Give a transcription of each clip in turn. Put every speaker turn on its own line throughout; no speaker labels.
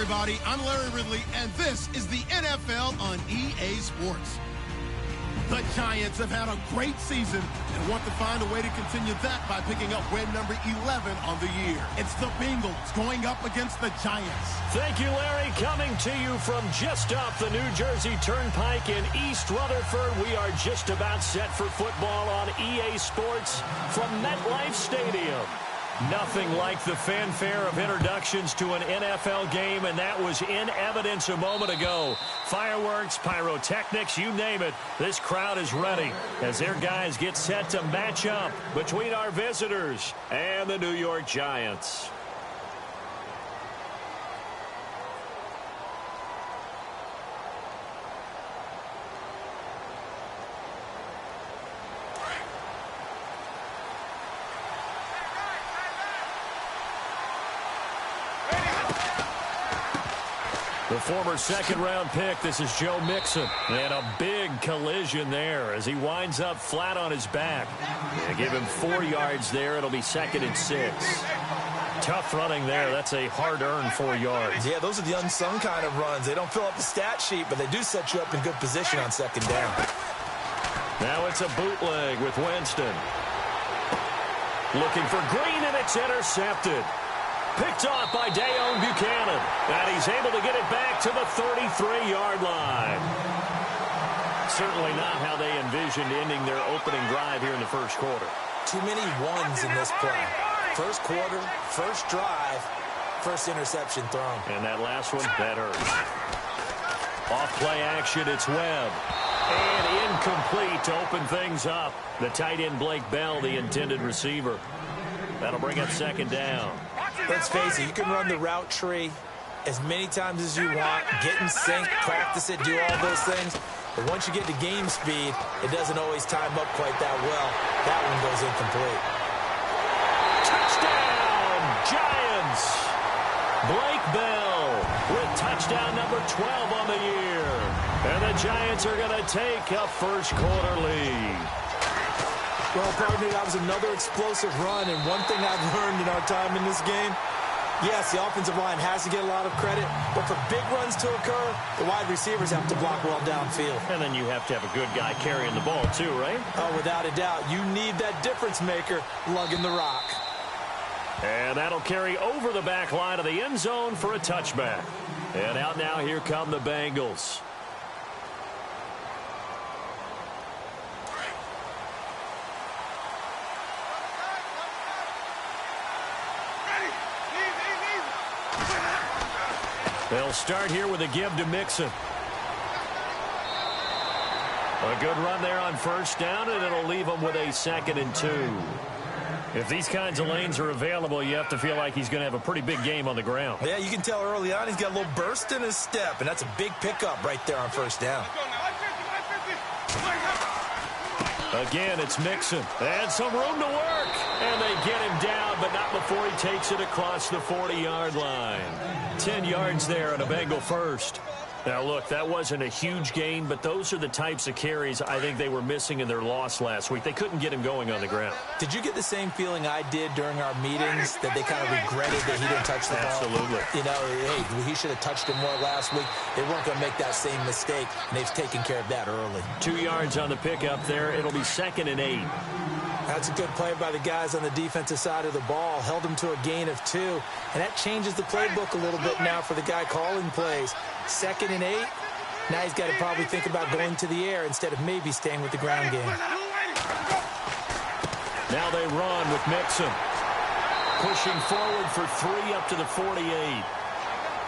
everybody. I'm Larry Ridley, and this is the NFL on EA Sports. The Giants have had a great season and want to find a way to continue that by picking up win number 11 on the year. It's the Bengals going up against the Giants.
Thank you, Larry. Coming to you from just off the New Jersey Turnpike in East Rutherford, we are just about set for football on EA Sports from MetLife Stadium. Nothing like the fanfare of introductions to an NFL game, and that was in evidence a moment ago. Fireworks, pyrotechnics, you name it. This crowd is ready as their guys get set to match up between our visitors and the New York Giants. The former second-round pick, this is Joe Mixon. And a big collision there as he winds up flat on his back. Give him 4 yards there. It'll be 2nd and 6. Tough running there. That's a hard-earned 4 yards.
Yeah, those are the unsung kind of runs. They don't fill up the stat sheet, but they do set you up in good position on 2nd down.
Now it's a bootleg with Winston. Looking for Green, and it's intercepted. Picked off by Dayon Buchanan. And he's able to get it back to the 33-yard line. Certainly not how they envisioned ending their opening drive here in the first quarter.
Too many ones in this play. First quarter, first drive, first interception thrown.
And that last one, that hurt. Off play action, it's Webb. And incomplete to open things up. The tight end Blake Bell, the intended receiver. That'll bring up 2nd down.
Let's face it, you can run the route tree as many times as you want, get in sync, practice it, do all those things. But once you get to game speed, it doesn't always time up quite that well. That one goes incomplete.
Touchdown, Giants! Blake Bell with touchdown number 12 on the year. And the Giants are going to take a first quarter lead.
Well, partner, that was another explosive run, and one thing I've learned in our time in this game, yes, the offensive line has to get a lot of credit, but for big runs to occur, the wide receivers have to block well downfield.
And then you have to have a good guy carrying the ball too, right?
Oh, without a doubt. You need that difference maker lugging the rock.
And that'll carry over the back line of the end zone for a touchback. And out now, here come the Bengals. They'll start here with a give to Mixon. A good run there on first down, and it'll leave him with a 2nd and 2. If these kinds of lanes are available, you have to feel like he's going to have a pretty big game on the ground.
Yeah, you can tell early on he's got a little burst in his step, and that's a big pickup right there on first down.
Again, it's Mixon. And some room to work. And they get him down, but not before he takes it across the 40-yard line. 10 yards there and a Bengal first. Now, look, that wasn't a huge gain, but those are the types of carries I think they were missing in their loss last week. They couldn't get him going on the ground.
Did you get the same feeling I did during our meetings, that they kind of regretted that he didn't touch the ball?
Absolutely.
You know, hey, he should have touched it more last week. They weren't going to make that same mistake, and they've taken care of that early.
2 yards on the pickup there. It'll be 2nd and 8.
That's a good play by the guys on the defensive side of the ball. Held him to a gain of 2. And that changes the playbook a little bit now for the guy calling plays. 2nd and 8. Now he's got to probably think about going to the air instead of maybe staying with the ground game.
Now they run with Mixon. Pushing forward for 3 up to the 48.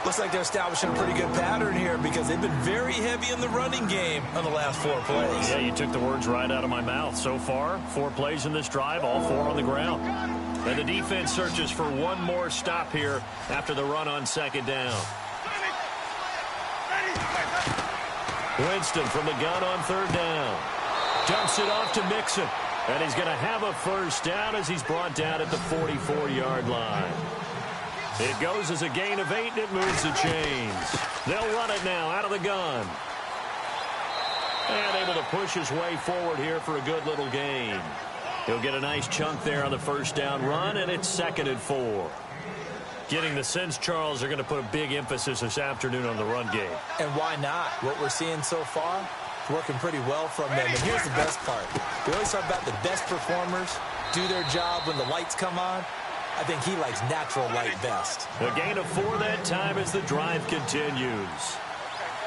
Looks like they're establishing a pretty good pattern here because they've been very heavy in the running game on the last 4 plays.
Yeah, you took the words right out of my mouth. So far, 4 plays in this drive, all 4 on the ground. And the defense searches for one more stop here after the run on 2nd down. Winston from the gun on 3rd down. Dumps it off to Mixon. And he's going to have a first down as he's brought down at the 44-yard line. It goes as a gain of 8, and it moves the chains. They'll run it now out of the gun. And able to push his way forward here for a good little gain. He'll get a nice chunk there on the first down run, and it's 2nd and 4. Getting the sense, Charles, they're going to put a big emphasis this afternoon on the run game.
And why not? What we're seeing so far, working pretty well from them. And here's the best part. We always talk about the best performers do their job when the lights come on. I think he likes natural light best.
A gain of 4 that time as the drive continues.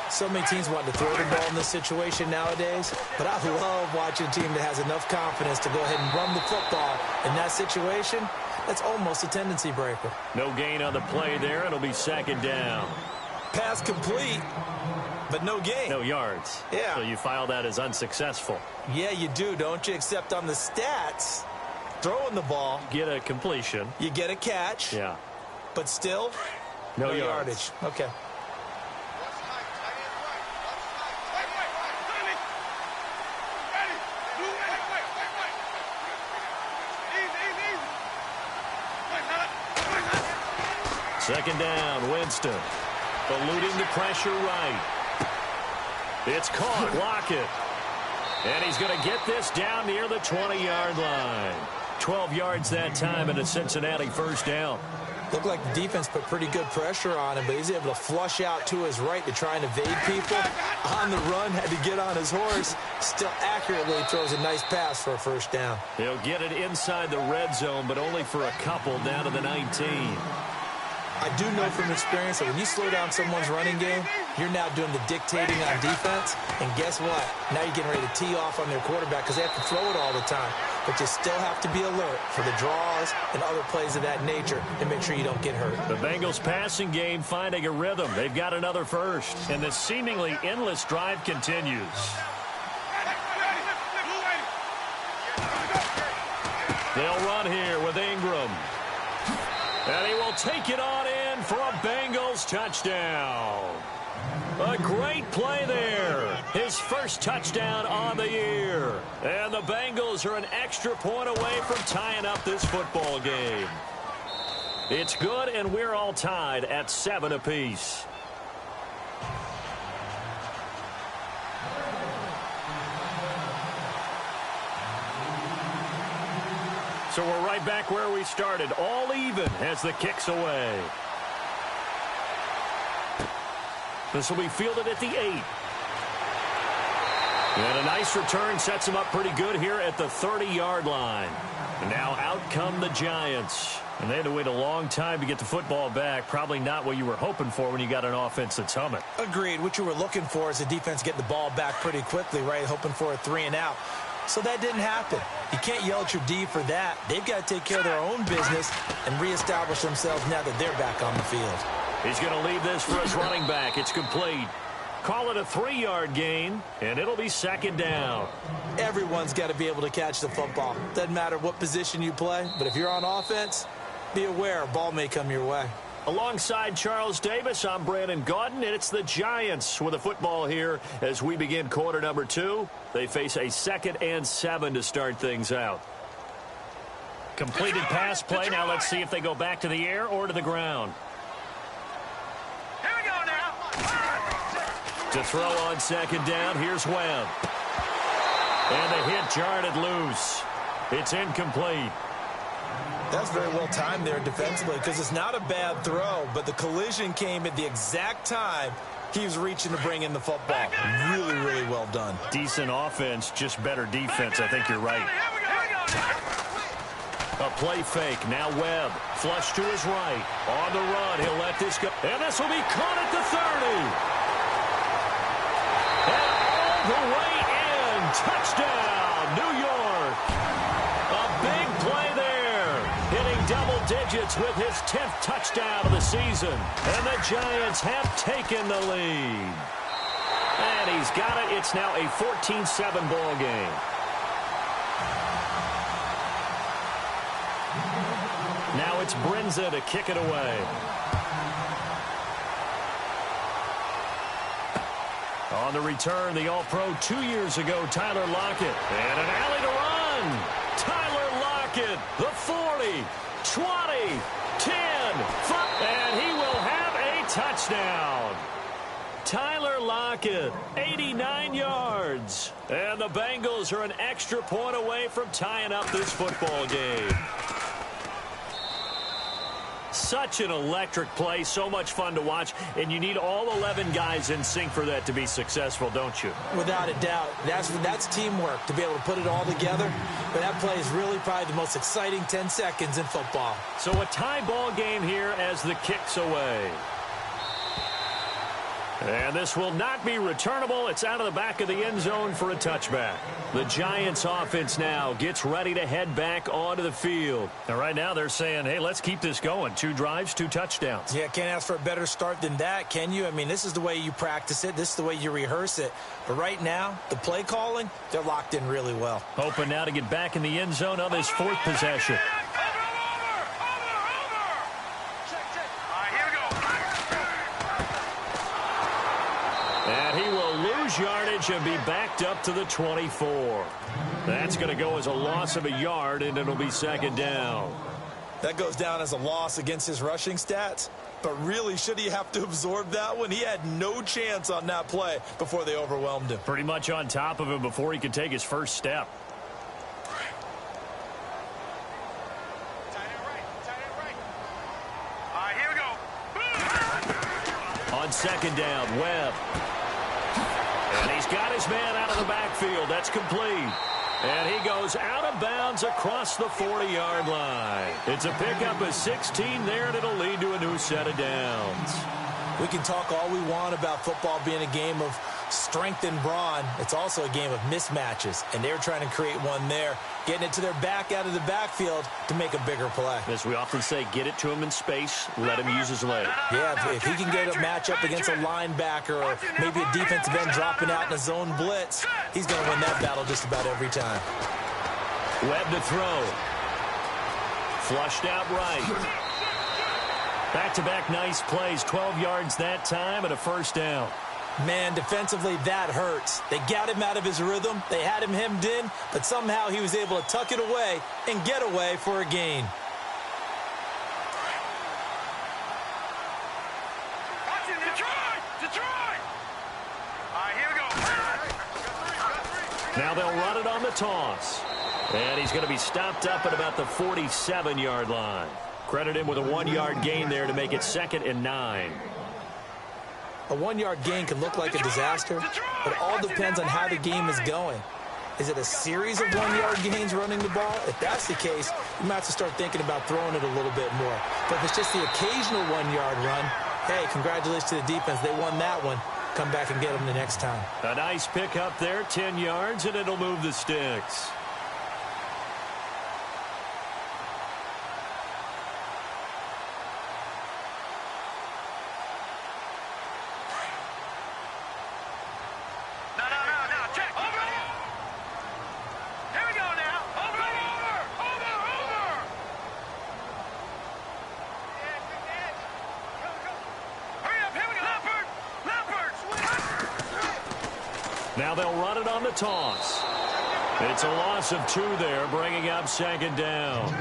So many teams want to throw the ball in this situation nowadays, but I love watching a team that has enough confidence to go ahead and run the football. In that situation, that's almost a tendency breaker.
No gain on the play there. It'll be second down.
Pass complete, but no gain.
No yards.
Yeah.
So you file that as unsuccessful.
Yeah, you do, don't you? Except on the stats, throwing the ball.
Get a completion.
You get a catch.
Yeah.
But still,
no
yardage. Okay.
Second down, Winston. Eluding the pressure right. It's caught, Lockett. And he's going to get this down near the 20-yard line. 12 yards that time and a Cincinnati first down.
Looked like the defense put pretty good pressure on him, but he's able to flush out to his right to try and evade people. On the run, had to get on his horse. Still accurately throws a nice pass for a first down.
He'll get it inside the red zone, but only for a couple down to the 19.
I do know from experience that when you slow down someone's running game, you're now doing the dictating on defense. And guess what? Now you're getting ready to tee off on their quarterback because they have to throw it all the time. But you still have to be alert for the draws and other plays of that nature and make sure you don't get hurt.
The Bengals passing game finding a rhythm. They've got another first. And this seemingly endless drive continues. They'll run here with Ingram. And he will take it on in for a Bengals touchdown. A great play there. His first touchdown on the year. And the Bengals are an extra point away from tying up this football game. It's good, and we're all tied at 7 apiece. So we're right back where we started, all even as the kick's away. This will be fielded at the 8. And a nice return sets him up pretty good here at the 30-yard line. And now out come the Giants. And they had to wait a long time to get the football back. Probably not what you were hoping for when you got an offense that's humming.
Agreed. What you were looking for is the defense getting the ball back pretty quickly, right? Hoping for a 3-and-out. So that didn't happen. You can't yell at your D for that. They've got to take care of their own business and reestablish themselves now that they're back on the field.
He's going to leave this for his running back. It's complete. Call it a 3-yard gain, and it'll be second down.
Everyone's got to be able to catch the football. Doesn't matter what position you play, but if you're on offense, be aware a ball may come your way.
Alongside Charles Davis, I'm Brandon Gaudin, and it's the Giants with the football here as we begin quarter number 2. They face a 2nd and 7 to start things out. Completed pass play. Now let's see if they go back to the air or to the ground.
Here we go now.
To throw on second down, here's Webb. And the hit jarred it loose. It's incomplete.
That's very well timed there defensively because it's not a bad throw, but the collision came at the exact time he was reaching to bring in the football. Really, really well done.
Decent offense, just better defense. I think you're right. A play fake. Now Webb. Flush to his right. On the run. He'll let this go. And this will be caught at the 30. And all the way in. Touchdown, New York. A big play there. Hitting double digits with his 10th touchdown of the season. And the Giants have taken the lead. And he's got it. It's now a 14-7 ball game. Now it's Brinza to kick it away. On the return, the All-Pro 2 years ago, Tyler Lockett. And an alley to run. Tyler Lockett, the 40, 20, 10, 5, and he will have a touchdown. Tyler Lockett, 89 yards. And the Bengals are an extra point away from tying up this football game. such an electric play, so much fun to watch, and you need all 11 guys in sync for that to be successful, don't you?
Without a doubt. That's teamwork to be able to put it all together. But that play is really probably the most exciting 10 seconds in football.
So a tie ball game here as the kick's away. And this will not be returnable. It's out of the back of the end zone for a touchback. The Giants offense now gets ready to head back onto the field. And right now they're saying, hey, let's keep this going. 2 drives, 2 touchdowns.
Yeah, can't ask for a better start than that, can you? I mean, this is the way you practice it. This is the way you rehearse it. But right now, the play calling, they're locked in really well.
Hoping now to get back in the end zone on this 4th possession. And he will lose yardage and be backed up to the 24. That's going to go as a loss of a yard, and it'll be 2nd down.
That goes down as a loss against his rushing stats. But really, should he have to absorb that one? He had no chance on that play before they overwhelmed him.
Pretty much on top of him before he could take his first step.
Here we go.
On 2nd down, Webb. And he's got his man out of the backfield. That's complete. And he goes out of bounds across the 40-yard line. It's a pickup of 16 there, and it'll lead to a new set of downs.
We can talk all we want about football being a game of strength and brawn. It's also a game of mismatches, and they're trying to create one there, getting it to their back out of the backfield to make a bigger play.
As we often say, get it to him in space, let him use his leg.
Yeah, if he can get a matchup against a linebacker or maybe a defensive end dropping out in a zone blitz, he's going to win that battle just about every time.
Webb to throw. Flushed out right. Back-to-back nice plays, 12 yards that time and a 1st down.
Man, defensively, that hurts. They got him out of his rhythm. They had him hemmed in, but somehow he was able to tuck it away and get away for a gain.
Detroit! Here we go.
Now they'll run it on the toss. And he's going to be stopped up at about the 47-yard line. Credit him with a 1-yard gain there to make it 2nd and 9.
A 1-yard gain can look like a disaster, but it all depends on how the game is going. Is it a series of 1-yard gains running the ball? If that's the case, you might have to start thinking about throwing it a little bit more. But if it's just the occasional 1-yard run, hey, congratulations to the defense. They won that one. Come back and get them the next time.
A nice pickup there, 10 yards, and it'll move the sticks. Now they'll run it on the toss. It's a loss of 2 there, bringing up 2nd down.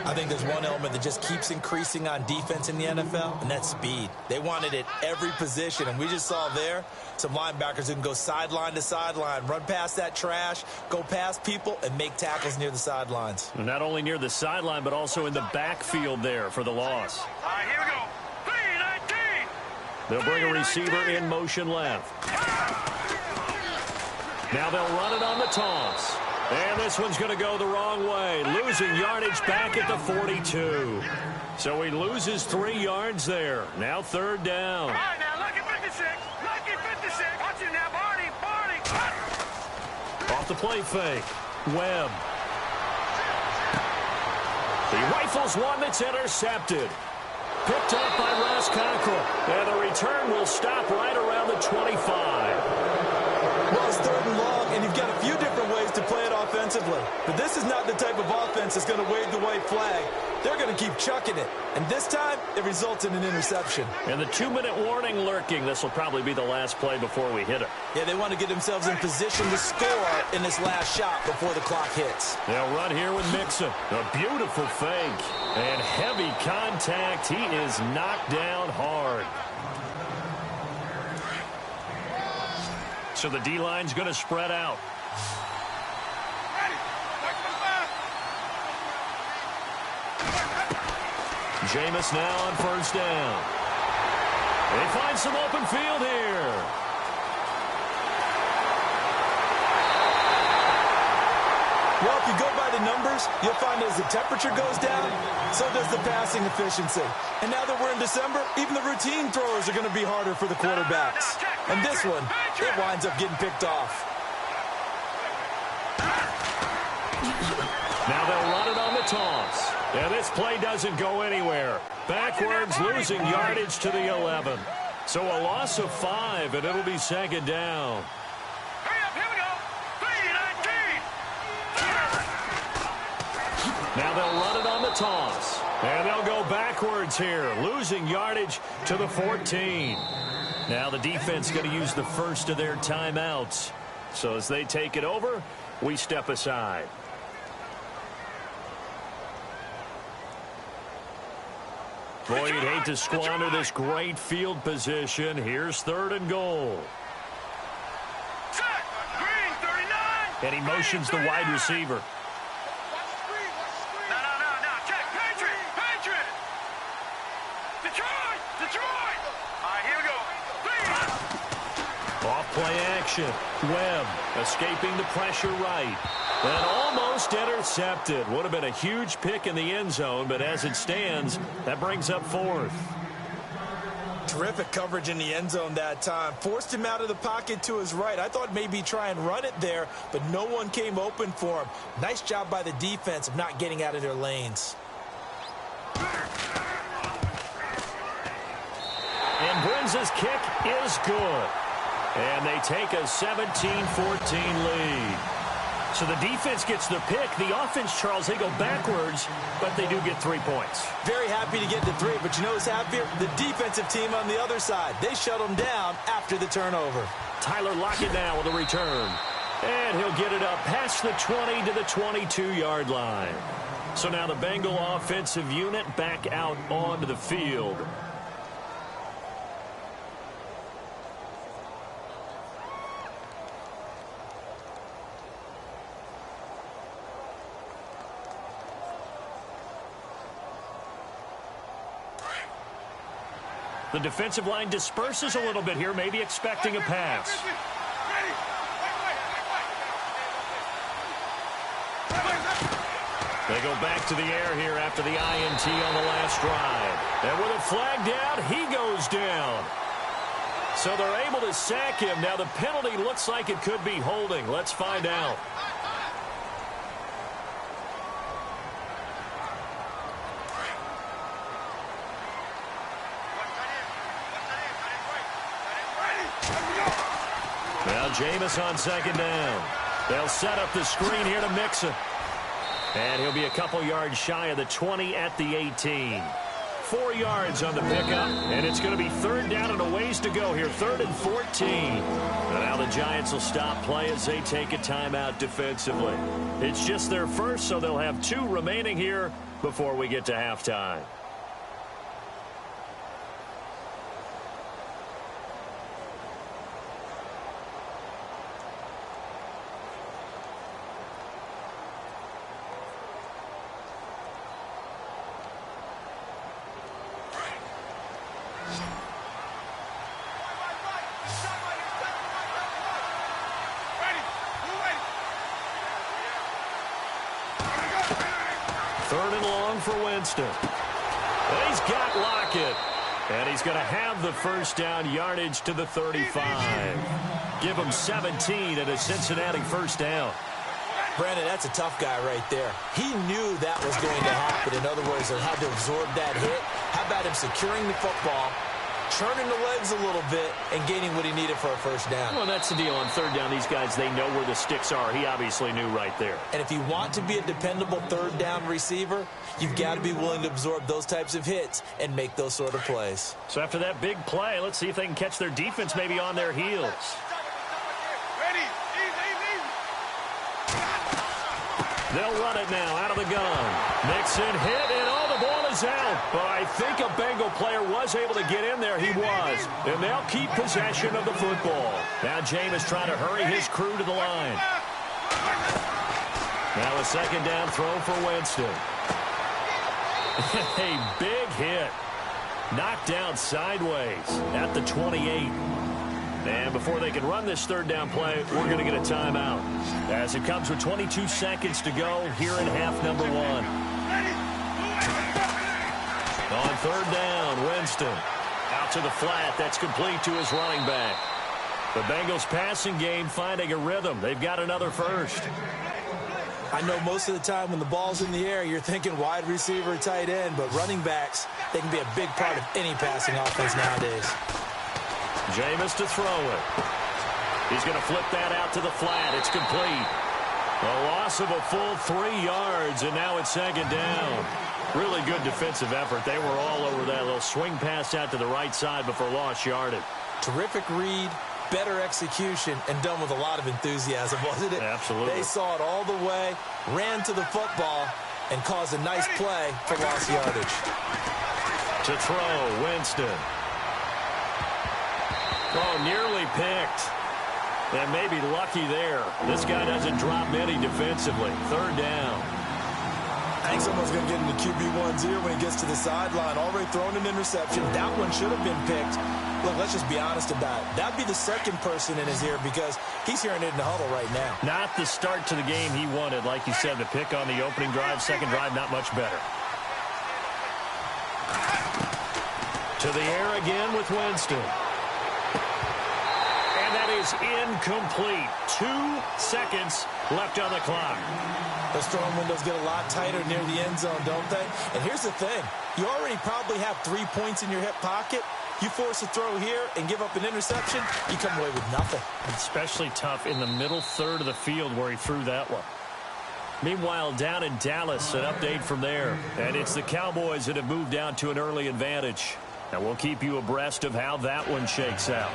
I think there's one element that just keeps increasing on defense in the NFL, and that's speed. They want it at every position, and we just saw there some linebackers who can go sideline to sideline, run past that trash, go past people, and make tackles near the sidelines.
Not only near the sideline, but also in the backfield there for the loss.
Here we go. 3-19.
They'll bring a receiver in motion left. Now they'll run it on the toss. And this one's going to go the wrong way, losing yardage back at the 42. So he loses 3 yards there. Now 3rd down.
All right, now lucky 56. Lucky 56. Watch it now, Barney.
Off the play fake. Webb. He rifles one that's intercepted. Picked up by Ross Cockrell. And the return will stop right around the 25.
Well, it's 3rd and long, and you've got a few different ways to play it offensively. But this is not the type of offense that's going to wave the white flag. They're going to keep chucking it. And this time, it results in an interception.
And the 2-minute warning lurking. This will probably be the last play before we hit it.
Yeah, they want to get themselves in position to score in this last shot before the clock hits.
They'll run here with Mixon. A beautiful fake. And heavy contact. He is knocked down hard. So the D-line's going to spread out. Jameis now on first down. They find some open field here.
Well, if you go by the numbers, you'll find as the temperature goes down, so does the passing efficiency. And now that we're in December, even the routine throwers are going to be harder for the quarterbacks. And this one, it winds up getting picked off.
Now they'll run it on the toss. And this play doesn't go anywhere. Backwards, losing yardage to the 11. So a loss of 5, and it'll be second down.
Hurry up, here we go. 3-19.
Now they'll run it on the toss. And they'll go backwards here, losing yardage to the 14. Now the defense going to use the first of their timeouts. So as they take it over, we step aside. Boy, you'd hate to squander this great field position. Here's 3rd and goal.
Set. Green, 39.
And he motions the wide receiver.
No. Check. Patriot. Detroit. All right, here we go.
Off play action. Webb escaping the pressure right. And almost intercepted. Would have been a huge pick in the end zone, but as it stands, that brings up 4th.
Terrific coverage in the end zone that time. Forced him out of the pocket to his right. I thought maybe try and run it there, but no one came open for him. Nice job by the defense of not getting out of their lanes.
And Brinz's kick is good. And they take a 17-14 lead. So the defense gets the pick. The offense, Charles, they go backwards, but they do get 3 points.
Very happy to get to 3, but you know who's happier? The defensive team on the other side. They shut them down after the turnover.
Tyler Lockett now with a return. And he'll get it up past the 20 to the 22-yard line. So now the Bengal offensive unit back out onto the field. The defensive line disperses a little bit here, maybe expecting a pass. They go back to the air here after the INT on the last drive. And with a flag down, he goes down. So they're able to sack him. Now the penalty looks like it could be holding. Let's find out. Now Jameis on second down. They'll set up the screen here to Mixon. And he'll be a couple yards shy of the 20 at the 18. 4 yards on the pickup, and it's going to be 3rd down and a ways to go here. 3rd and 14. And now the Giants will stop play as they take a timeout defensively. It's just their first, so they'll have 2 remaining here before we get to halftime. For Winston. And he's got Lockett. And he's going to have the first down yardage to the 35. Give him 17 and a Cincinnati first down.
Brandon, that's a tough guy right there. He knew that was going to happen. In other words, he had to absorb that hit. How about him securing the football, turning the legs a little bit, and gaining what he needed for a first down?
Well, that's the deal. On 3rd down, these guys, they know where the sticks are. He obviously knew right there.
And if you want to be a dependable 3rd down receiver, you've got to be willing to absorb those types of hits and make those sort of plays.
So after that big play, let's see if they can catch their defense maybe on their heels. They'll run it now out of the gun. Mixon hit, and the ball is out. But I think a Bengal player was able to get in there. He was. And they'll keep possession of the football. Now Jameis trying to hurry his crew to the line. Now a 2nd down throw for Winston. A big hit. Knocked down sideways at the 28. And before they can run this third down play, we're going to get a timeout. As it comes with 22 seconds to go here in half number one. On third down, Winston. Out to the flat. That's complete to his running back. The Bengals passing game finding a rhythm. They've got another first.
I know most of the time when the ball's in the air, you're thinking wide receiver, tight end, but running backs, they can be a big part of any passing offense nowadays.
Jameis to throw it. He's going to flip that out to the flat. It's complete. A loss of a full 3 yards, and now it's second down. Really good defensive effort. They were all over that little swing pass out to the right side before lost yardage.
Terrific read, better execution, and done with a lot of enthusiasm, wasn't it?
Absolutely.
They saw it all the way, ran to the football, and caused a nice play for lost yardage.
To throw, Winston. Oh, nearly picked. And maybe lucky there. This guy doesn't drop many defensively. Third down.
I think someone's going to get into QB1's ear when he gets to the sideline. Already thrown an interception. That one should have been picked. Look, let's just be honest about it. That'd be the second person in his ear because he's hearing it in the huddle right now.
Not the start to the game he wanted. Like you said, the pick on the opening drive, second drive, not much better. To the air again with Winston. And that is incomplete. 2 seconds left on the clock.
Those throwing windows get a lot tighter near the end zone, don't they? And here's the thing. You already probably have 3 points in your hip pocket. You force a throw here and give up an interception, you come away with nothing.
Especially tough in the middle third of the field where he threw that one. Meanwhile, down in Dallas, an update from there. And it's the Cowboys that have moved down to an early advantage. And we'll keep you abreast of how that one shakes out.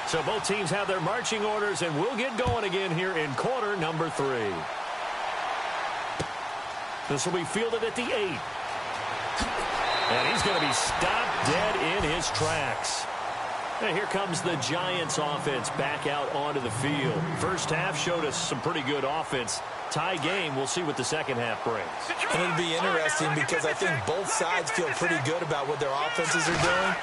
So both teams have their marching orders, and we'll get going again here in quarter number 3. This will be fielded at the 8. And he's going to be stopped dead in his tracks. And here comes the Giants offense back out onto the field. First half showed us some pretty good offense. Tie game, we'll see what the second half brings.
And it'll be interesting because I think both sides feel pretty good about what their offenses are doing.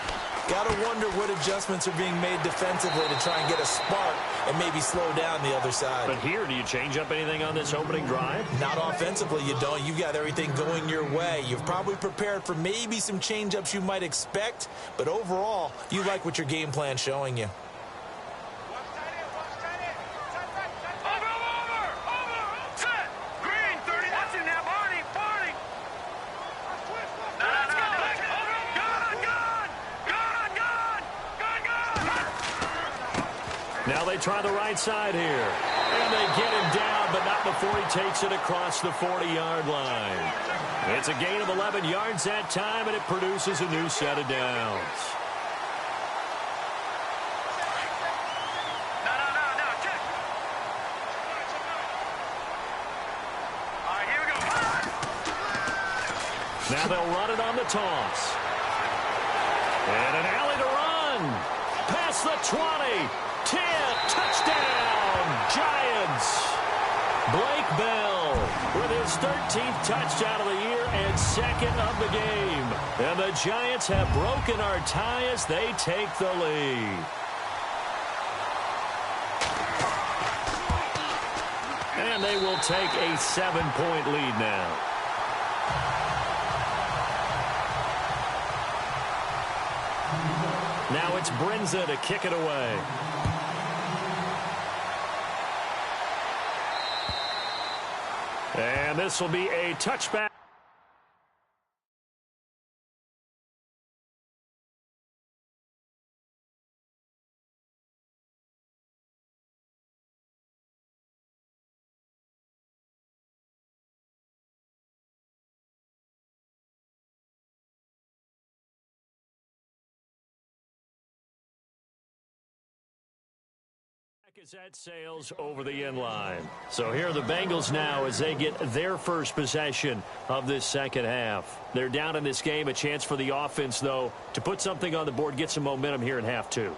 Got to wonder what adjustments are being made defensively to try and get a spark and maybe slow down the other side.
But here, do you change up anything on this opening drive?
Not offensively, you don't. You've got everything going your way. You've probably prepared for maybe some change-ups you might expect, but overall, you like what your game plan's showing you.
Now they try the right side here. And they get him down, but not before he takes it across the 40-yard line. It's a gain of 11 yards that time, and it produces a new set of downs.
Check. All right, here we go.
Now they'll run it on the toss. And an alley to run. Past the 20. 10, touchdown, Giants. Blake Bell with his 13th touchdown of the year and second of the game. And the Giants have broken our tie as they take the lead. And they will take a 7-point lead now. Now it's Brinza to kick it away. And this will be a touchback. That sails over the end line. So here are the Bengals now as they get their first possession of this second half. They're down in this game. A chance for the offense, though, to put something on the board, get some momentum here in half 2.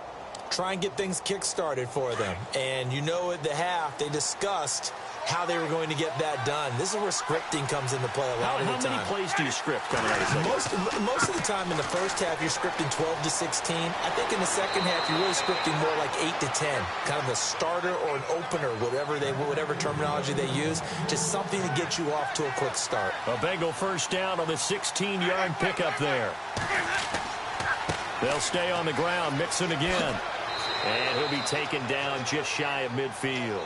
try and get things kick-started for them. And you know at the half, they discussed how they were going to get that done. This is where scripting comes into play a lot of the time.
How many plays do you script coming out of the second?
Most of the time in the first half, you're scripting 12 to 16. I think in the second half, you're really scripting more like 8 to 10. Kind of a starter or an opener, whatever terminology they use. Just something to get you off to a quick start.
A Bengal first down on the 16-yard pickup there. They'll stay on the ground, Mixon again. And he'll be taken down just shy of midfield.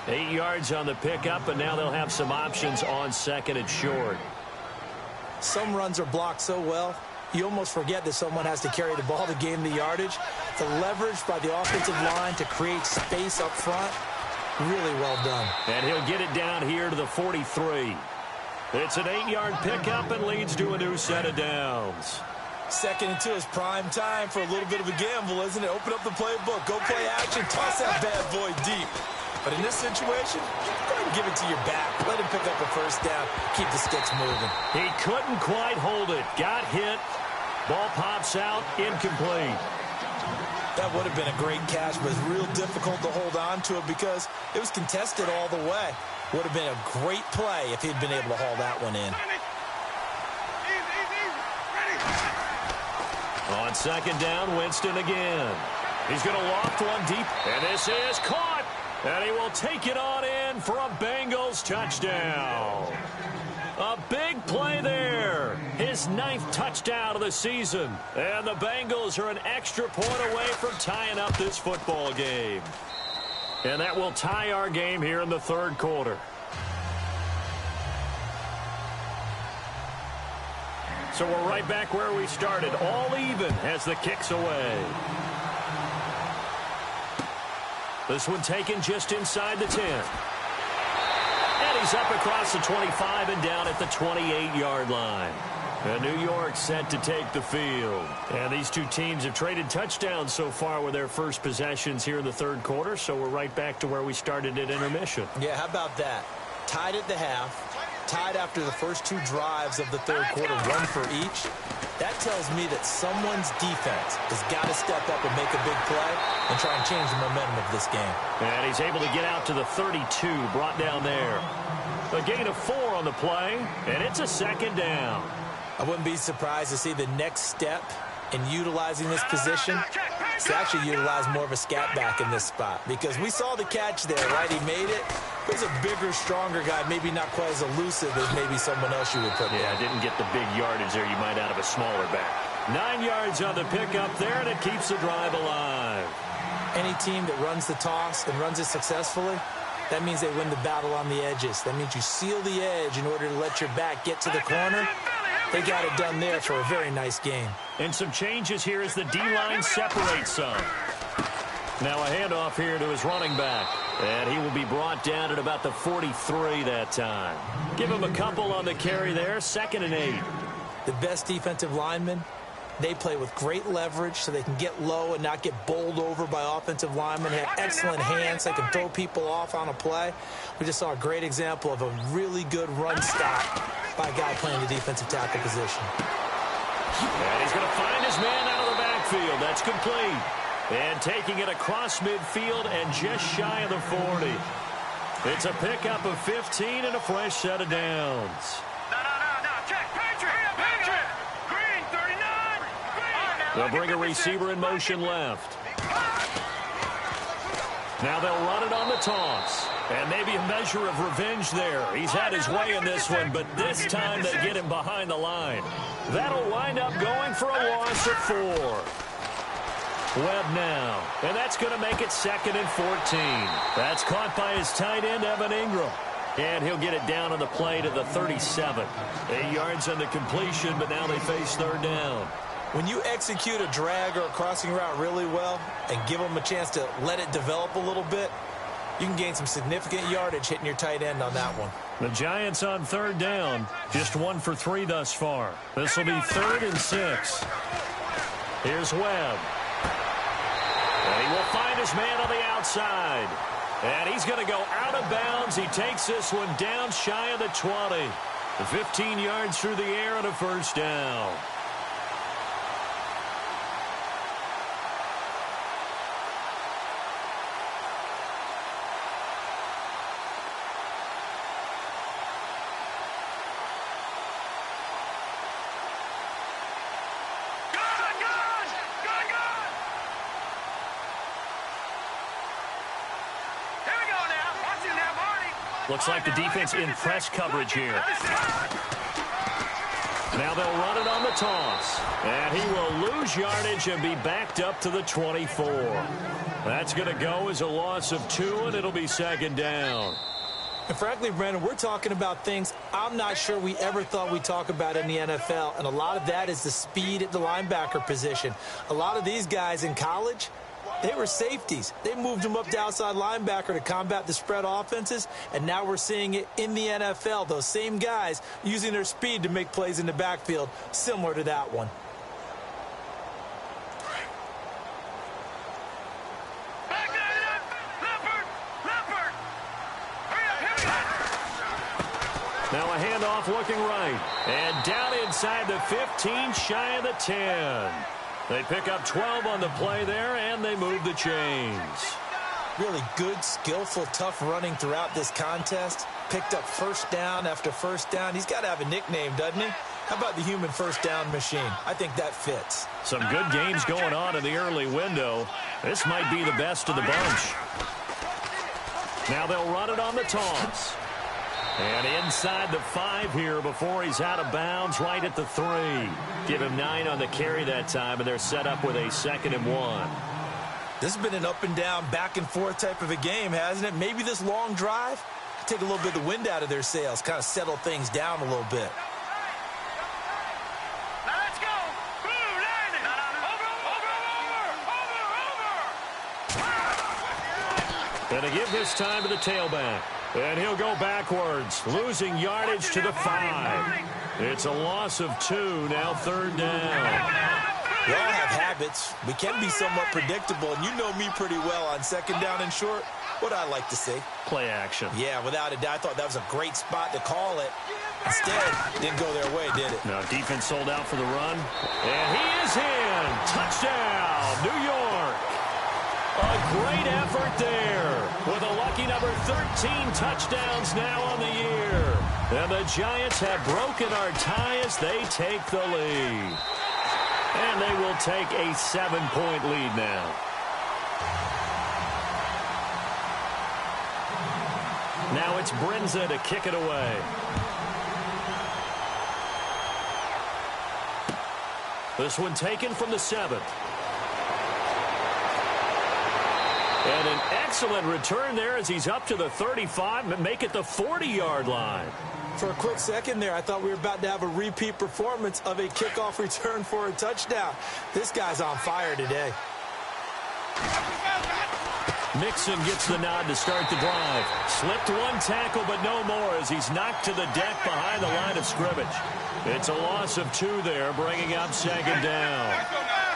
8 yards on the pickup, and now they'll have some options on second and short.
Some runs are blocked so well, you almost forget that someone has to carry the ball to gain the yardage. The leverage by the offensive line to create space up front, really well done.
And he'll get it down here to the 43. It's an 8-yard pickup and leads to a new set of downs.
2nd and 2 is prime time for a little bit of a gamble, isn't it? Open up the playbook, go play action, toss that bad boy deep. But in this situation, go ahead and give it to your back. Let him pick up a first down. Keep the sticks moving.
He couldn't quite hold it. Got hit. Ball pops out. Incomplete.
That would have been a great catch, but it's real difficult to hold on to it because it was contested all the way. Would have been a great play if he'd been able to haul that one in.
On second down, Winston again. He's going to loft one deep, and this is caught. And he will take it on in for a Bengals touchdown. A big play there. His 9th touchdown of the season. And the Bengals are an extra point away from tying up this football game. And that will tie our game here in the third quarter. So we're right back where we started. All even as the kick's away. This one taken just inside the 10. And he's up across the 25 and down at the 28-yard line. And New York set to take the field. And these two teams have traded touchdowns so far with their first possessions here in the third quarter. So we're right back to where we started at intermission.
Yeah, how about that? Tied at the half. Tied after the first 2 drives of the third quarter, 1 for each. That tells me that someone's defense has got to step up and make a big play and try and change the momentum of this game.
And he's able to get out to the 32, brought down there. A gain of 4 on the play, and it's a second down.
I wouldn't be surprised to see the next step in utilizing this position to actually utilize more of a scat back in this spot. Because we saw the catch there, right? He made it. He's a bigger, stronger guy, maybe not quite as elusive as maybe someone else you would put
Yeah, didn't get the big yardage there you might out of a smaller back. 9 yards on the pickup there, and it keeps the drive alive.
Any team that runs the toss and runs it successfully, that means they win the battle on the edges. That means you seal the edge in order to let your back get to the corner. They got it done there for a very nice game.
And some changes here as the D-line separates some. Now a handoff here to his running back. And he will be brought down at about the 43 that time. Give him a couple on the carry there. 2nd and 8.
The best defensive linemen, they play with great leverage so they can get low and not get bowled over by offensive linemen. They have excellent hands. They can throw people off on a play. We just saw a great example of a really good run stop by a guy playing the defensive tackle position.
And he's going to find his man out of the backfield. That's complete. And taking it across midfield and just shy of the 40. It's a pickup of 15 and a fresh set of downs.
No. Check. Patriot. Green, 39. Green.
They'll bring a receiver in motion left. Now they'll run it on the toss. And maybe a measure of revenge there. He's had his way in this one, but this time they get him behind the line. That'll wind up going for a loss of 4. Webb now, and that's going to make it 2nd and 14. That's caught by his tight end, Evan Ingram. And he'll get it down on the play to the 37. 8 yards on the completion, but now they face third down.
When you execute a drag or a crossing route really well and give them a chance to let it develop a little bit, you can gain some significant yardage hitting your tight end on that one.
The Giants on third down, just 1 for 3 thus far. This will be 3rd and 6. Here's Webb. And he will find his man on the outside. And he's going to go out of bounds. He takes this one down shy of the 20. 15 yards through the air and a first down. Looks like the defense in press coverage here. Now they'll run it on the toss. And he will lose yardage and be backed up to the 24. That's going to go as a loss of 2, and it'll be second down.
And frankly, Brandon, we're talking about things I'm not sure we ever thought we'd talk about in the NFL, and a lot of that is the speed at the linebacker position. A lot of these guys in college, they were safeties. They moved them up to outside linebacker to combat the spread offenses, and now we're seeing it in the NFL. Those same guys using their speed to make plays in the backfield, similar to that one.
Now a handoff looking right. And down inside the 15, shy of the 10. They pick up 12 on the play there, and they move the chains.
Really good, skillful, tough running throughout this contest. Picked up first down after first down. He's got to have a nickname, doesn't he? How about the human first down machine? I think that fits.
Some good games going on in the early window. This might be the best of the bunch. Now they'll run it on the toss. And inside the 5 here before he's out of bounds, right at the 3. Give him 9 on the carry that time, and they're set up with a 2nd and 1.
This has been an up and down, back and forth type of a game, hasn't it? Maybe this long drive, take a little bit of the wind out of their sails, kind of settle things down a little bit.
Now let's go. Blue, landing. Over.
And to give this time to the tailback. And he'll go backwards, losing yardage to the 5. It's a loss of 2, now 3rd down.
We all have habits. We can be somewhat predictable, and you know me pretty well on 2nd down and short. What I like to say?
Play action.
Yeah, without a doubt. I thought that was a great spot to call it. Instead, didn't go their way, did it?
No, defense sold out for the run. And he is in. Touchdown, New York. A great effort there with a lucky number 13 touchdowns now on the year. And the Giants have broken our tie as they take the lead. And they will take a 7-point lead now. Now it's Brinza to kick it away. This one taken from the 7th. And an excellent return there as he's up to the 35, make it the 40-yard line.
For a quick second there, I thought we were about to have a repeat performance of a kickoff return for a touchdown. This guy's on fire today.
Mixon gets the nod to start the drive. Slipped one tackle, but no more as he's knocked to the deck behind the line of scrimmage. It's a loss of 2 there, bringing up 2nd down.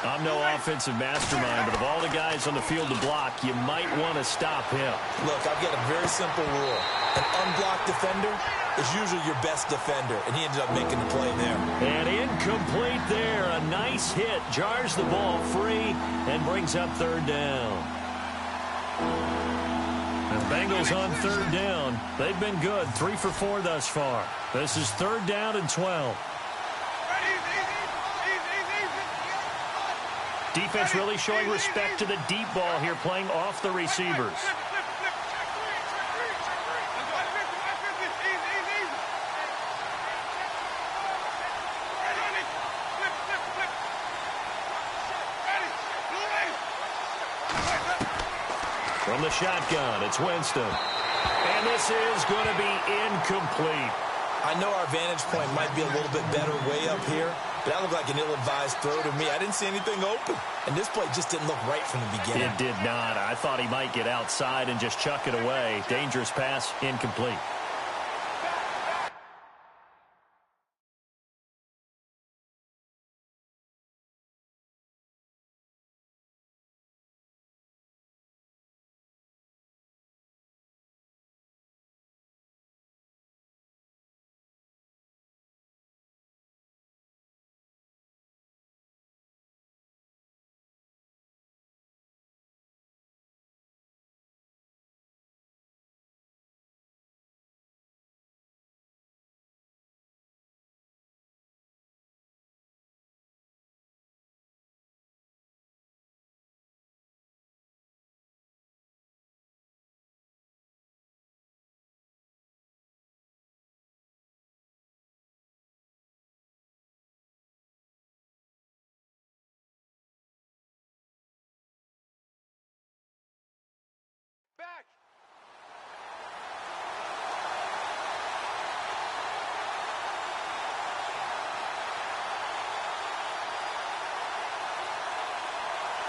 I'm no offensive mastermind, but of all the guys on the field to block, you might want to stop him.
Look, I've got a very simple rule. An unblocked defender is usually your best defender, and he ended up making the play there.
And incomplete there. A nice hit. Jars the ball free and brings up 3rd down. And the Bengals on 3rd down. They've been good. 3 for 4 thus far. This is 3rd down and 12. Defense really showing respect to the deep ball here, playing off the receivers. From the shotgun, it's Winston. And this is going to be incomplete.
I know our vantage point might be a little bit better way up here, but that looked like an ill-advised throw to me. I didn't see anything open, and this play just didn't look right from the beginning.
It did not. I thought he might get outside and just chuck it away. Dangerous pass, incomplete.
Back.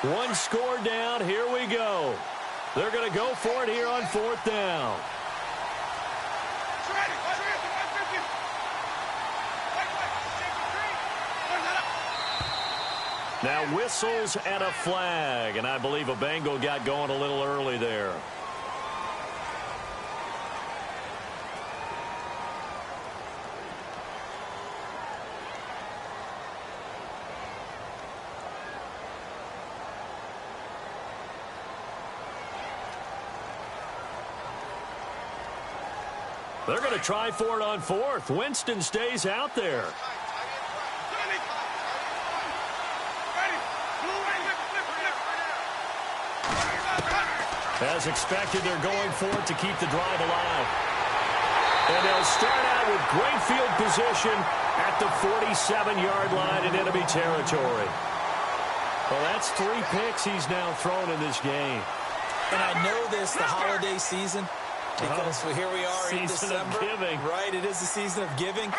One score down. Here we go. They're going to go for it here on 4th down. Now whistles and a flag, and I believe a Bengal got going a little early there. They're going to try for it on 4th. Winston stays out there. As expected, they're going for it to keep the drive alive. And they'll start out with great field position at the 47-yard line in enemy territory. Well, that's 3 picks he's now thrown in this game.
And I know this, the holiday season, because here we are in December.
Giving.
Right, it is the season of giving.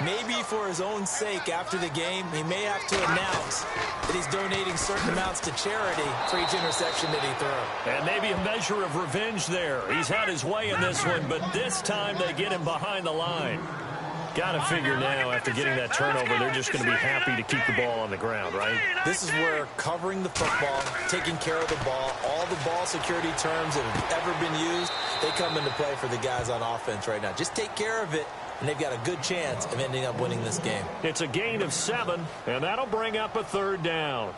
Maybe for his own sake after the game, he may have to announce that he's donating certain amounts to charity for each interception that he threw.
And maybe a measure of revenge there. He's had his way in this one, but this time they get him behind the line. Got to figure now, after getting that turnover, they're just going to be happy to keep the ball on the ground, right?
This is where covering the football, taking care of the ball, all the ball security terms that have ever been used, they come into play for the guys on offense right now. Just take care of it, and they've got a good chance of ending up winning this game.
It's a gain of 7, and that'll bring up a 3rd down.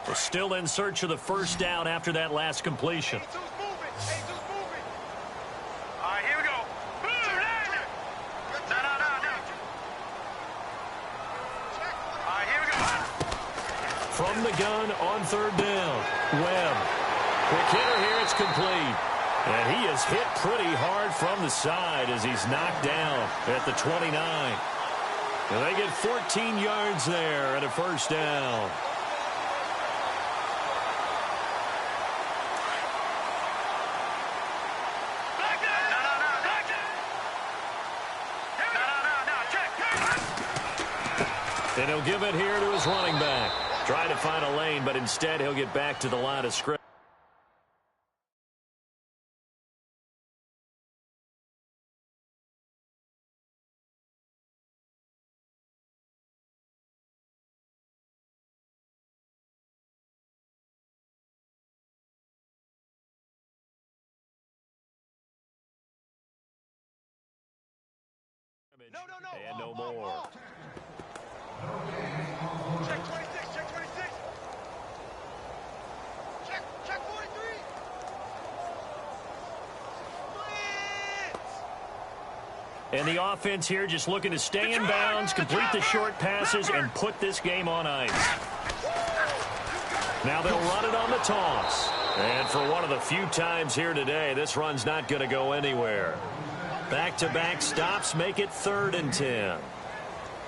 We're still in search of the 1st down after that last completion.
All right, here we go. No. All right, here we go.
From the gun on 3rd down, Webb. Quick hitter here, it's complete. And he is hit pretty hard from the side as he's knocked down at the 29. And they get 14 yards there and a 1st down. And he'll give it here to his running back. Trying to find a lane, but instead he'll get back to the line of scrimmage.
No.
And no more.
Check 26, check 26. Check 43.
And the offense here just looking to stay in bounds, complete the short passes, and put this game on ice. Now they'll run it on the toss. And for one of the few times here today, this run's not going to go anywhere. Back-to-back stops make it 3rd and 10.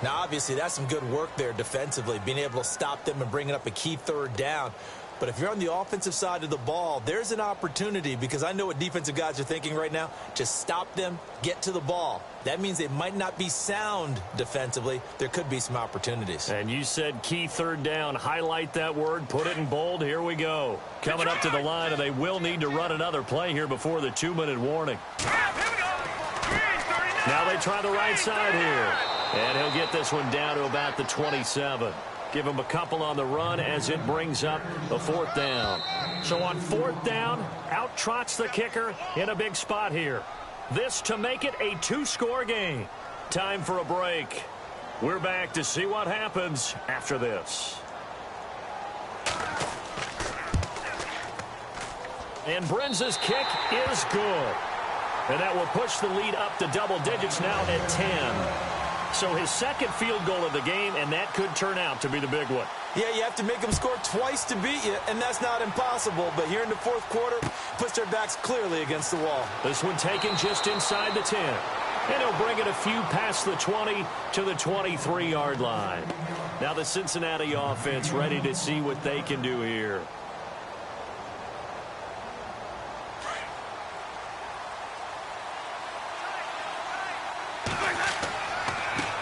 Now, obviously, that's some good work there defensively, being able to stop them and bringing up a key 3rd down. But if you're on the offensive side of the ball, there's an opportunity, because I know what defensive guys are thinking right now. Just stop them, get to the ball. That means they might not be sound defensively. There could be some opportunities.
And you said key 3rd down. Highlight that word, put it in bold. Here we go. Coming up to the line, and they will need to run another play here before the 2-minute warning. Now they try the right side here. And he'll get this one down to about the 27. Give him a couple on the run as it brings up a 4th down. So on 4th down, out trots the kicker in a big spot here. This to make it a 2-score game. Time for a break. We're back to see what happens after this. And Brenza's kick is good. And that will push the lead up to double digits now at 10. So his 2nd field goal of the game, and that could turn out to be the big one.
Yeah, you have to make them score twice to beat you, and that's not impossible. But here in the fourth quarter, puts their backs clearly against the wall.
This one taken just inside the 10. And he'll bring it a few past the 20 to the 23-yard line. Now the Cincinnati offense ready to see what they can do here.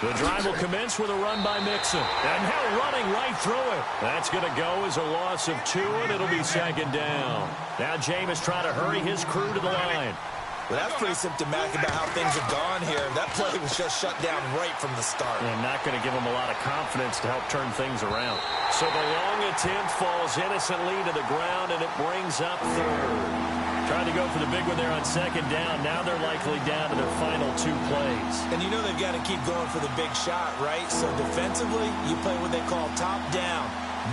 The drive will commence with a run by Mixon. And now running right through it. That's going to go as a loss of 2, and it'll be second down. Now Jameis trying to hurry his crew to the line.
Well, that's pretty symptomatic about how things have gone here. That play was just shut down right from the start.
And not going to give them a lot of confidence to help turn things around. So the long attempt falls innocently to the ground, and it brings up third. Trying to go for the big one there on second down. Now they're likely down to their final 2 plays.
And you know they've got to keep going for the big shot, right? So defensively, you play what they call top down.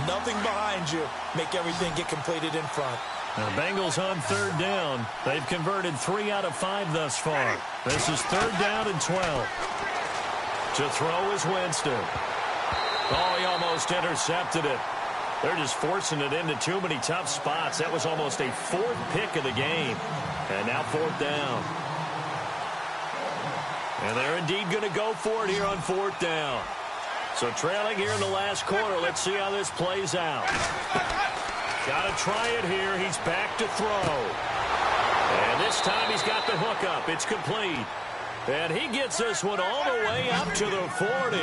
Nothing behind you. Make everything get completed in front.
The Bengals on third down. They've converted 3 out of 5 thus far. This is third down and 12. To throw is Winston. Oh, he almost intercepted it. They're just forcing it into too many tough spots. That was almost a 4th pick of the game. And now 4th down. And they're indeed going to go for it here on 4th down. So trailing here in the last quarter. Let's see how this plays out. Got to try it here. He's back to throw. And this time he's got the hook up. It's complete. And he gets this one all the way up to the 40.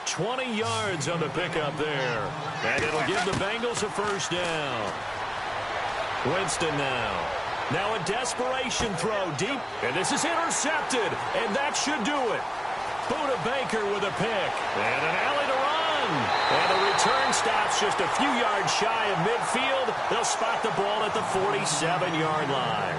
20 yards on the pickup there. And it'll give the Bengals a first down. Winston now. Now a desperation throw deep. And this is intercepted. And that should do it. Buda Baker with a pick. And an alley to run. And the return stops just a few yards shy of midfield. They'll spot the ball at the 47-yard line.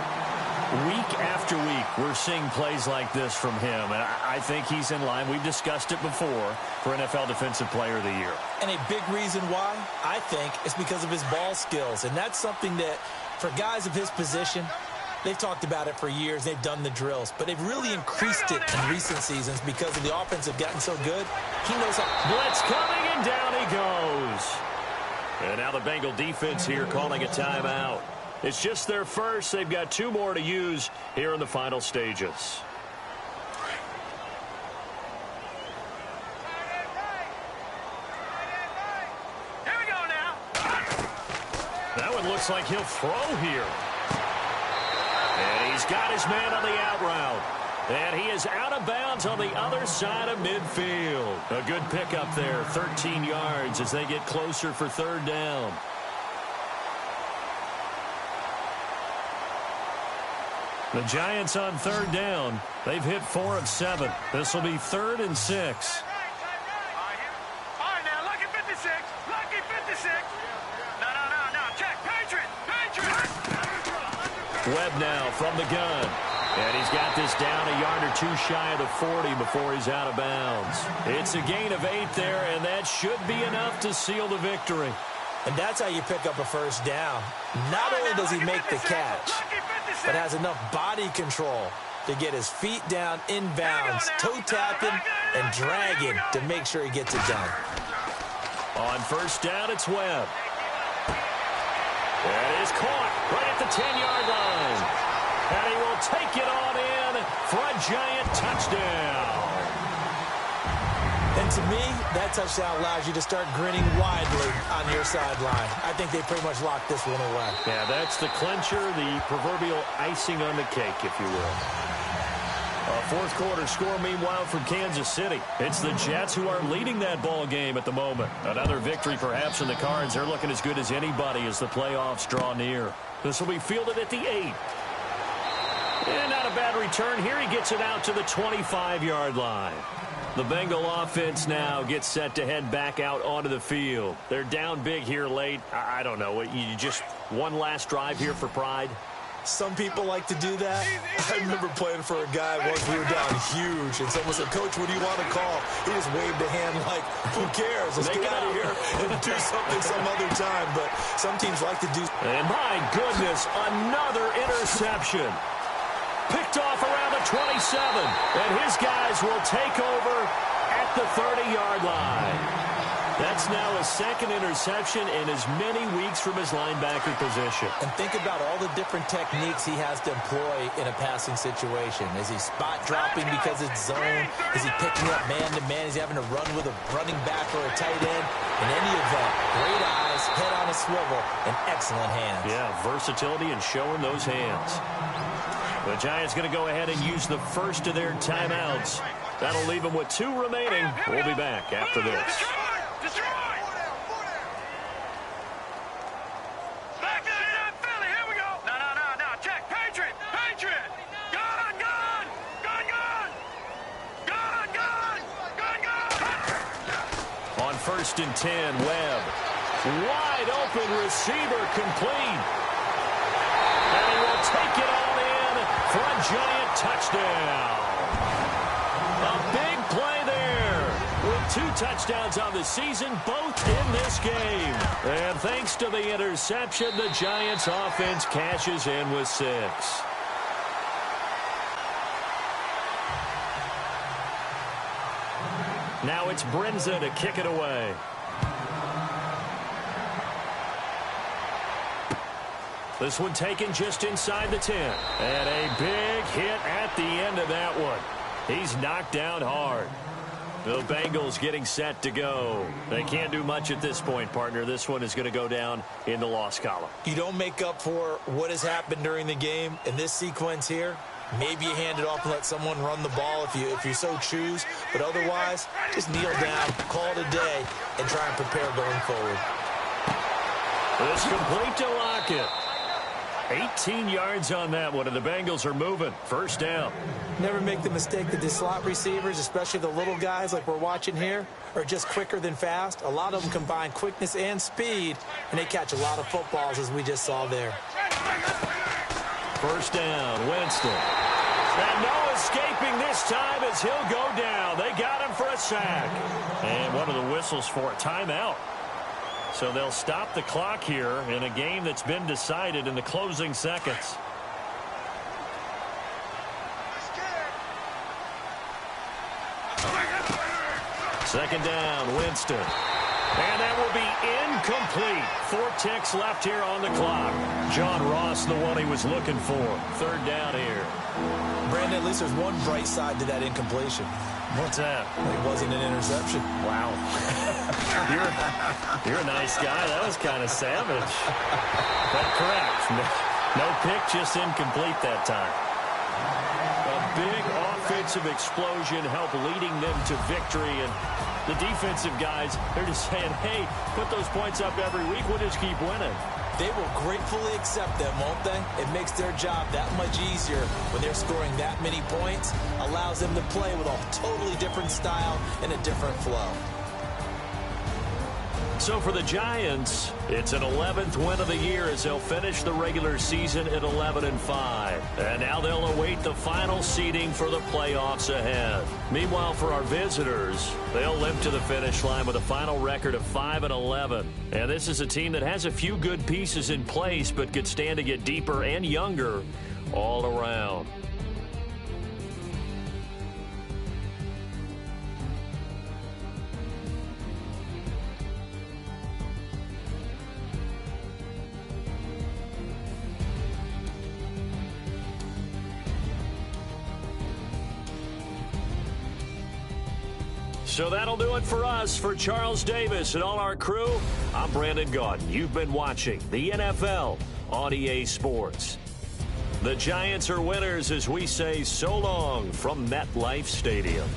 Week after week, we're seeing plays like this from him, and I think he's in line. We've discussed it before for NFL Defensive Player of the Year.
And a big reason why, I think, is because of his ball skills. And that's something that, for guys of his position, they've talked about it for years. They've done the drills. But they've really increased it in recent seasons because of the offense have gotten so good. He knows how.
Blitz coming, and down he goes. And now the Bengal defense here calling a timeout. It's just their first. They've got 2 more to use here in the final stages.
Here we go now.
That one looks like he'll throw here. And he's got his man on the out route. And he is out of bounds on the other side of midfield. A good pickup there, 13 yards as they get closer for third down. The Giants on third down. They've hit 4 of 7. This will be 3rd and 6.
All right, now, lucky 56. Lucky 56. No. Check. Patriot.
Webb now from the gun. And he's got this down a yard or 2 shy of the 40 before he's out of bounds. It's a gain of 8 there, and that should be enough to seal the victory.
And that's how you pick up a first down. Not only does he make the catch, but has enough body control to get his feet down inbounds, toe tapping, and dragging to make sure he gets it done.
On first down, it's Webb. That is caught right at the 10-yard line. And he will take it on in for a giant touchdown.
And to me, that touchdown allows you to start grinning widely on your sideline. I think they pretty much locked this one away.
Yeah, that's the clincher, the proverbial icing on the cake, if you will. A fourth quarter score, meanwhile, from Kansas City. It's the Jets who are leading that ball game at the moment. Another victory perhaps in the cards. They're looking as good as anybody as the playoffs draw near. This will be fielded at the 8. And not a bad return here. He gets it out to the 25-yard line. The Bengal offense now gets set to head back out onto the field. They're down big here late. I don't know. You just one last drive here for pride?
Some people like to do that. I remember playing for a guy once we were down huge, and someone said, "Coach, what do you want to call?" He just waved a hand like, who cares? Let's get out of here and do something some other time. But some teams like to do.
And my goodness, another interception. Picked off around the 27, and his guys will take over at the 30-yard line. That's now his second interception in as many weeks from his linebacker position.
And think about all the different techniques he has to employ in a passing situation. Is he spot dropping because it's zone? Is he picking up man-to-man? Is he having to run with a running back or a tight end? In any event, great eyes, head on a swivel, and excellent hands.
Yeah, versatility and showing those hands. The Giants going to go ahead and use the first of their timeouts. That'll leave them with 2 remaining. We'll be back after this.
Destroy! Back it up, Philly. Here we go. No. Check. Patriot. Gun.
On 1st and 10, Webb. Wide open receiver complete. And he will take it all in for a Giant touchdown. A big play there. With 2 touchdowns on the season, both in this game. And thanks to the interception, the Giants offense cashes in with 6. Now it's Brenza to kick it away. This one taken just inside the 10. And a big hit at the end of that one. He's knocked down hard. The Bengals getting set to go. They can't do much at this point, partner. This one is going to go down in the loss column.
You don't make up for what has happened during the game in this sequence here. Maybe you hand it off and let someone run the ball if you so choose. But otherwise, just kneel down, call it a day, and try and prepare going forward.
It's complete to Lockett. 18 yards on that one, and the Bengals are moving. First down.
Never make the mistake that the slot receivers, especially the little guys like we're watching here, are just quicker than fast. A lot of them combine quickness and speed, and they catch a lot of footballs, as we just saw there.
First down, Winston. And no escaping this time as he'll go down. They got him for a sack. And one of the whistles for a timeout. So they'll stop the clock here in a game that's been decided in the closing seconds. Second down, Winston. And that will be incomplete. 4 ticks left here on the clock. John Ross, the one he was looking for. Third down here.
Brandon, at least there's one bright side to that incompletion.
What's that?
It wasn't an interception.
Wow. you're a nice guy. That was kind of savage. But correct. No pick, just incomplete that time. A big offensive explosion helped leading them to victory. And the defensive guys, they're just saying, hey, put those points up every week. We'll just keep winning.
They will gratefully accept them, won't they? It makes their job that much easier when they're scoring that many points. Allows them to play with a totally different style and a different flow.
So for the Giants, it's an 11th win of the year as they'll finish the regular season at 11-5. And now they'll await the final seeding for the playoffs ahead. Meanwhile, for our visitors, they'll limp to the finish line with a final record of 5-11. And this is a team that has a few good pieces in place, but could stand to get deeper and younger all around. So that'll do it for us. For Charles Davis and all our crew, I'm Brandon Gaudin. You've been watching the NFL on EA Sports. The Giants are winners as we say so long from MetLife Stadium.